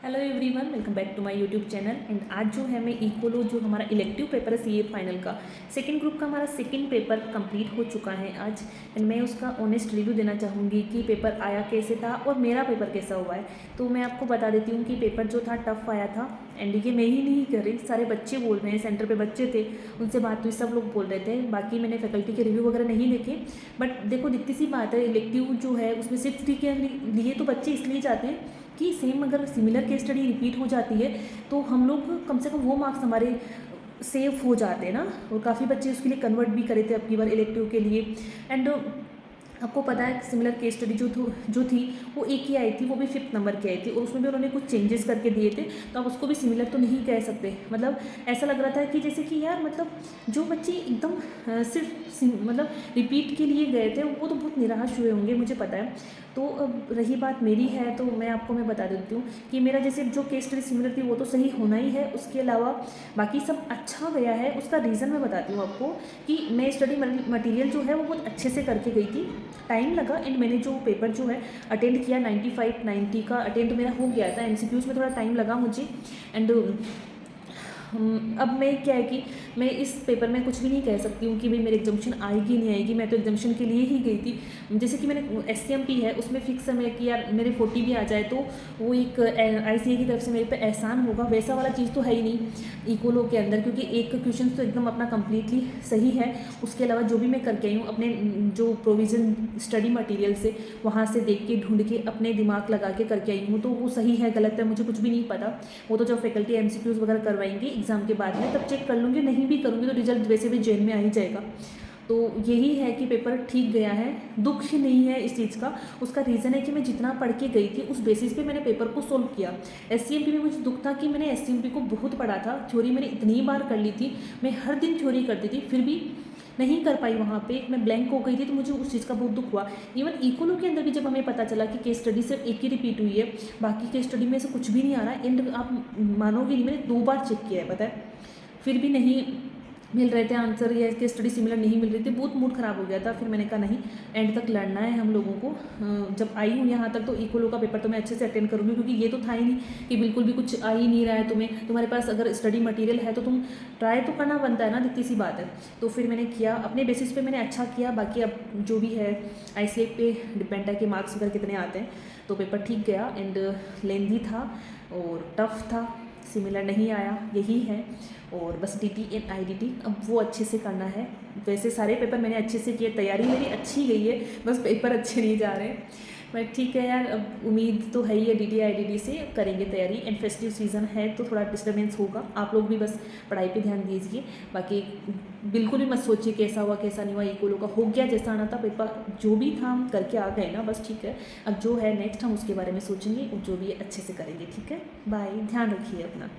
Hello everyone, welcome back to my YouTube channel. And आज जो है मैं इक्वलो जो हमारा इलेक्टिव पेपर है सीए फाइनल का सेकंड ग्रुप का हमारा सेकंड पेपर कंप्लीट हो चुका है आज। एंड मैं उसका ऑनेस्ट रिव्यू देना चाहूँगी कि पेपर आया कैसे था और मेरा पेपर कैसा हुआ है। तो मैं आपको बता देती हूँ कि पेपर जो था टफ़ आया था। एंड ये मैं ही नहीं कर रही, सारे बच्चे बोल रहे हैं, सेंटर पे बच्चे थे, उनसे बात हुई, सब लोग बोल रहे थे। बाकी मैंने फैकल्टी के रिव्यू वगैरह नहीं देखे, बट देखो दिखती सी बात है, इलेक्टिव जो है उसमें 6 के लिए तो बच्चे इसलिए जाते हैं कि सेम अगर सिमिलर केस स्टडी रिपीट हो जाती है तो हम लोग कम से कम वो मार्क्स हमारे सेव हो जाते हैं ना। और काफ़ी बच्चे उसके लिए कन्वर्ट भी करे थे अपनी बार इलेक्टिव के लिए। एंड आपको पता है सिमिलर केस स्टडी जो थी वो एक ही आई थी, वो भी 5th नंबर की आई थी और उसमें भी उन्होंने कुछ चेंजेस करके दिए थे, तो आप उसको भी सिमिलर तो नहीं कह सकते। मतलब ऐसा लग रहा था कि जैसे कि यार मतलब जो बच्चे एकदम सिर्फ मतलब रिपीट के लिए गए थे वो तो बहुत निराश हुए होंगे, मुझे पता है। तो अब रही बात मेरी है तो मैं बता देती हूँ कि मेरा जैसे जो केस स्टडी सिमिलर थी वो तो सही होना ही है, उसके अलावा बाकी सब अच्छा गया है। उसका रीज़न मैं बताती हूँ आपको कि मैं स्टडी मटेरियल जो है वो बहुत अच्छे से करके गई थी, टाइम लगा। एंड मैंने जो पेपर जो है अटेंड किया 95-90 का अटेंड मेरा हो गया था। एमसीक्यूज़ में थोड़ा टाइम लगा मुझे। एंड अब मैं क्या है कि मैं इस पेपर में कुछ भी नहीं कह सकती हूँ कि भाई मेरी एग्जामिशन आएगी नहीं आएगी, मैं तो एग्जामिशन के लिए ही गई थी। जैसे कि मैंने एससीएमपी है उसमें फिक्स समय कि यार मेरे 40 भी आ जाए तो वो एक आईसीए की तरफ से मेरे पे एहसान होगा, वैसा वाला चीज़ तो है ही नहीं इकोलो के अंदर, क्योंकि एक क्वेश्चन तो एकदम अपना कम्प्लीटली सही है। उसके अलावा जो भी मैं करके आई हूँ अपने जो प्रोविज़न स्टडी मटीरियल से वहाँ से देख के ढूंढ के अपने दिमाग लगा के करके आई हूँ, तो वो सही है गलत है मुझे कुछ भी नहीं पता। वो तो जब फैकल्टी एमसीक्यूज़ वगैरह करवाएंगे एग्ज़ाम के बाद में तब चेक कर लूँगी, नहीं भी करूँगी तो रिजल्ट वैसे भी जेल में आ ही जाएगा। तो यही है कि पेपर ठीक गया है, दुख ही नहीं है इस चीज़ का। उसका रीज़न है कि मैं जितना पढ़ के गई थी उस बेसिस पे मैंने पेपर को सोल्व किया। एससीएमपी में मुझे दुख था कि मैंने एससीएमपी को बहुत पढ़ा था, थ्योरी मैंने इतनी बार कर ली थी, मैं हर दिन थ्योरी करती थी, फिर भी नहीं कर पाई, वहाँ पे मैं ब्लैंक हो गई थी, तो मुझे उस चीज़ का बहुत दुख हुआ। इवन इकोनो के अंदर भी जब हमें पता चला कि केस स्टडी सिर्फ एक ही रिपीट हुई है, बाकी केस स्टडी में से कुछ भी नहीं आ रहा। एंड आप मानोगे नहीं, मैंने 2 बार चेक किया है पता है, फिर भी नहीं मिल रहे थे आंसर, या केस स्टडी सिमिलर नहीं मिल रही थी, बहुत मूड ख़राब हो गया था। फिर मैंने कहा नहीं, एंड तक लड़ना है हम लोगों को। जब आई हूँ यहाँ तक तो इकोलो का पेपर तो मैं अच्छे से अटेंड करूँगी, क्योंकि ये तो था ही नहीं कि बिल्कुल भी कुछ आ ही नहीं रहा है तुम्हें, तुम्हारे पास अगर स्टडी मटेरियल है तो तुम ट्राई तो करना बनता है ना, दिखती सी बात है। तो फिर मैंने किया अपने बेसिस पे, मैंने अच्छा किया। बाकी अब जो भी है आईसीए पे डिपेंड है कि मार्क्स वगैरह कितने आते हैं। तो पेपर ठीक गया एंड लेंदी था और टफ था, सिमिलर नहीं आया, यही है। और बस डीटी एंड आईडीटी अब वो अच्छे से करना है। वैसे सारे पेपर मैंने अच्छे से किए, तैयारी मेरी अच्छी गई है, बस पेपर अच्छे नहीं जा रहे। बट ठीक है यार, अब उम्मीद तो है ही है डीटी आईडीटी से करेंगे तैयारी। एंड फेस्टिव सीज़न है तो थोड़ा डिस्टर्बेंस होगा, आप लोग भी बस पढ़ाई पे ध्यान दीजिए। बाकी बिल्कुल भी मत सोचिए कैसा हुआ कैसा नहीं हुआ, इक्वलो का हो गया जैसा आना था पेपर, जो भी था हम करके आ गए ना, बस ठीक है। अब जो है नेक्स्ट हम उसके बारे में सोचेंगे और जो भी है अच्छे से करेंगे, ठीक है। बाय, ध्यान रखिए अपना।